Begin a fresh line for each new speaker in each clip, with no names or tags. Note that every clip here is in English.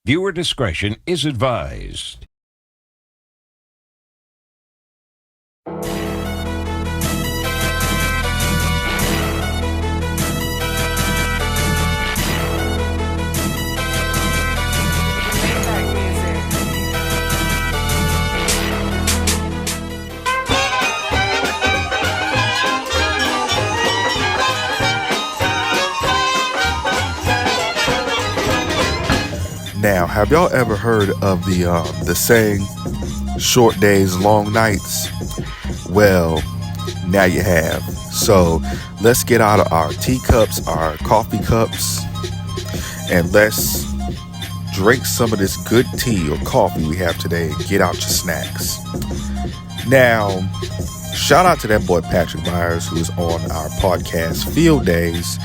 Viewer discretion is advised.
Now, have y'all ever heard of the saying, short days, long nights? Well, now you have. So let's get out of our teacups, our coffee cups, and let's drink some of this good tea or coffee we have today and get out your snacks. Now, shout out to that boy Patrick Myers, who is on our podcast Field Days,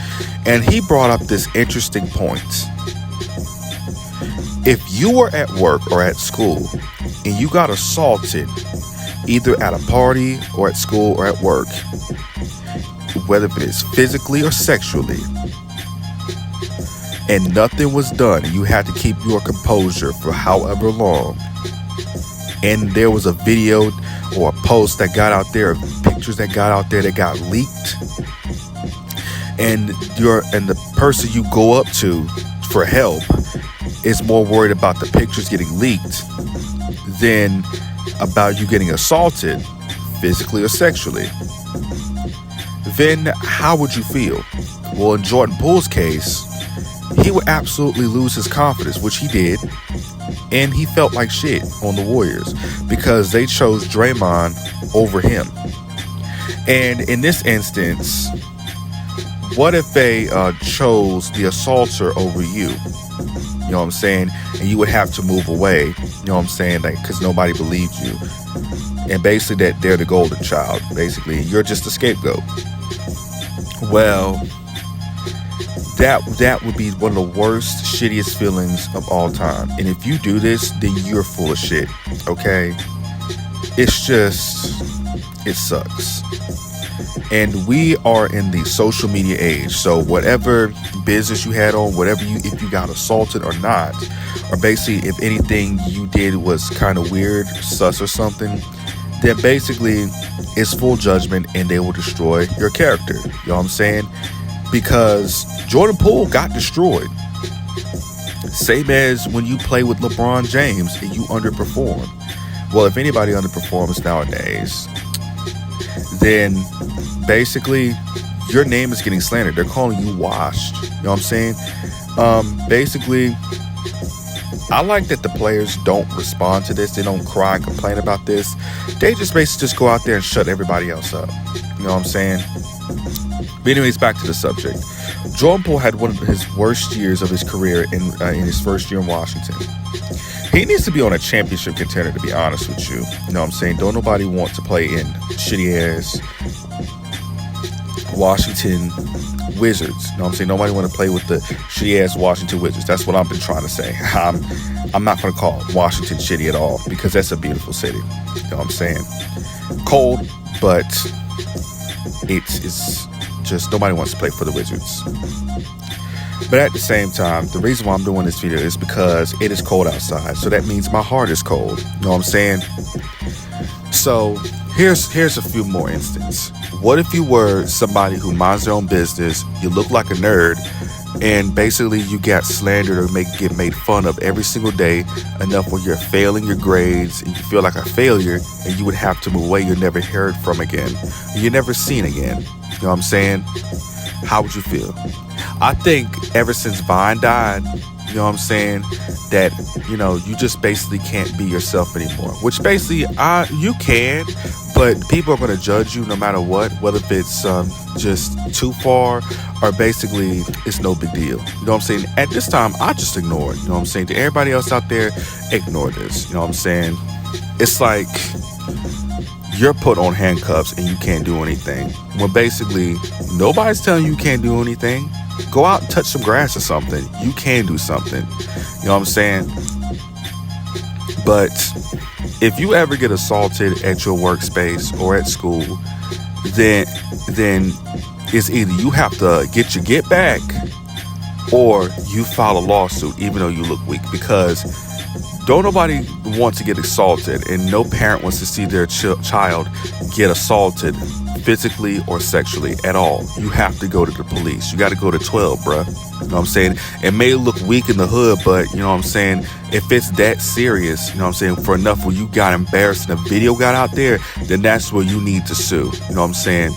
and he brought up this interesting point. If you were at work or at school and you got assaulted either at a party or at school or at work, whether it is physically or sexually, and nothing was done and you had to keep your composure for however long, and there was a video or a post that got out there, pictures that got out there that got leaked, and the person you go up to for help is more worried about the pictures getting leaked than about you getting assaulted physically or sexually, then how would you feel? Well, in Jordan Poole's case, he would absolutely lose his confidence, which he did, and he felt like shit on the Warriors because they chose Draymond over him. And in this instance, what if they chose the assaulter over you? You know what I'm saying? And you would have to move away, you know what I'm saying? Like, because nobody believed you. And basically that they're the golden child. Basically, you're just the scapegoat. Well, that would be one of the worst, shittiest feelings of all time. And if you do this, then you're full of shit, okay? It's just, it sucks. And we are in the social media age, so whatever business you had on, if you got assaulted or not, or basically if anything you did was kind of weird, sus or something, then basically it's full judgment and they will destroy your character. You know what I'm saying? Because Jordan Poole got destroyed. Same as when you play with LeBron James and you underperform. Well, if anybody underperforms nowadays, then basically your name is getting slandered. They're calling you washed. You know what I'm saying? Basically, I like that the players don't respond to this. They don't cry and complain about this. They just basically just go out there and shut everybody else up. You know what I'm saying? But anyways, back to the subject. Jordan Poole had one of his worst years of his career in his first year in Washington. He needs to be on a championship contender, to be honest with you. You know what I'm saying? Don't nobody want to play in shitty-ass Washington Wizards. You know what I'm saying? Nobody want to play with the shitty-ass Washington Wizards. That's what I've been trying to say. I'm not going to call Washington shitty at all because that's a beautiful city. You know what I'm saying? Cold, but it's just nobody wants to play for the Wizards. But at the same time, the reason why I'm doing this video is because it is cold outside. So that means my heart is cold. You know what I'm saying? So here's a few more instances. What if you were somebody who minds their own business, you look like a nerd, and basically you got slandered or get made fun of every single day enough where you're failing your grades and you feel like a failure and you would have to move away, you're never heard from again. You're never seen again. You know what I'm saying? How would you feel? I think ever since Vine died, you know what I'm saying, that, you know, you just basically can't be yourself anymore. Which basically, you can, but people are going to judge you no matter what, whether it's just too far or basically it's no big deal. You know what I'm saying? At this time, I just ignore it. You know what I'm saying? To everybody else out there, ignore this. You know what I'm saying? It's like you're put on handcuffs and you can't do anything. When basically nobody's telling you can't do anything. Go out and touch some grass or something. You can do something. You know what I'm saying? But if you ever get assaulted at your workspace or at school, then it's either you have to get your get back or you file a lawsuit even though you look weak, because don't nobody want to get assaulted, and no parent wants to see their child get assaulted physically or sexually at all. You have to go to the police. You got to go to 12, bruh. You know what I'm saying? It may look weak in the hood, but you know what I'm saying? If it's that serious, you know what I'm saying, for enough where you got embarrassed and a video got out there, then that's where you need to sue. You know what I'm saying?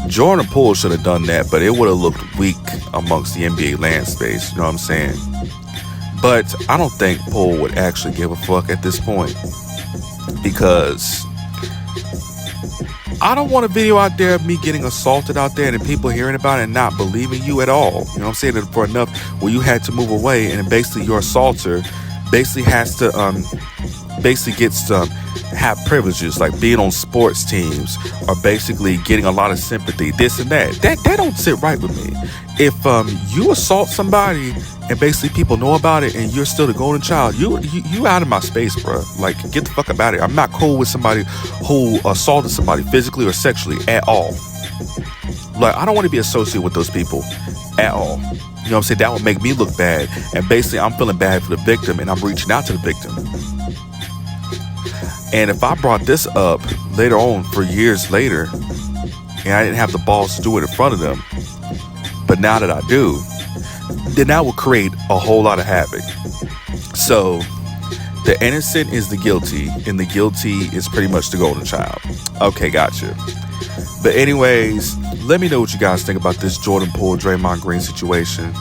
Jordan Poole should have done that, but it would have looked weak amongst the NBA land space. You know what I'm saying? But I don't think Poole would actually give a fuck at this point, because I don't want a video out there of me getting assaulted out there and people hearing about it and not believing you at all. You know what I'm saying? For enough where you had to move away, and basically your assaulter basically has to basically gets to have privileges like being on sports teams, or basically getting a lot of sympathy, this and that. That don't sit right with me. If you assault somebody and basically people know about it and you're still the golden child, you out of my space, bro. Like, get the fuck up out of here. I'm not cool with somebody who assaulted somebody physically or sexually at all. Like, I don't want to be associated with those people at all. You know what I'm saying? That would make me look bad, and basically I'm feeling bad for the victim, and I'm reaching out to the victim. And if I brought this up later on for years later, and I didn't have the balls to do it in front of them, but now that I do, then that will create a whole lot of havoc. So the innocent is the guilty, and the guilty is pretty much the golden child. Okay, gotcha. But anyways, let me know what you guys think about this Jordan Poole, Draymond Green situation.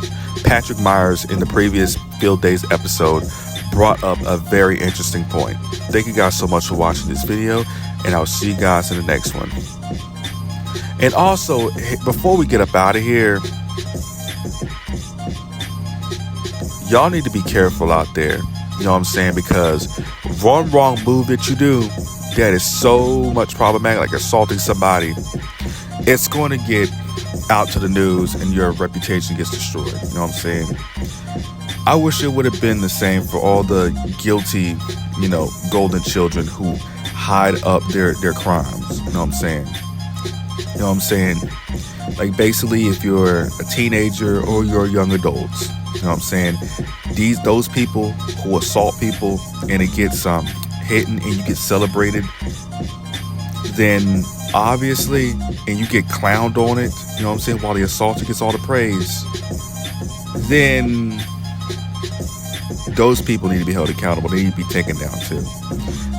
Patrick Myers in the previous Field Days episode brought up a very interesting point. Thank you guys so much for watching this video, and I'll see you guys in the next one. And also, before we get up out of here, y'all need to be careful out there. You know what I'm saying? Because one wrong move that you do that is so much problematic, like assaulting somebody, it's going to get out to the news and your reputation gets destroyed. You know what I'm saying? I wish it would have been the same for all the guilty, you know, golden children who hide up their crimes. You know what I'm saying? You know what I'm saying? Like, basically, if you're a teenager or you're young adults, you know what I'm saying? Those people who assault people and it gets hidden and you get celebrated, then obviously, and you get clowned on it, you know what I'm saying, while the assaulter gets all the praise, then those people need to be held accountable. They need to be taken down too.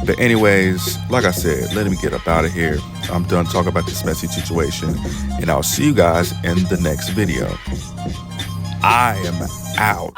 But anyways, like I said, let me get up out of here. I'm done talking about this messy situation, and I'll see you guys in the next video. I am out.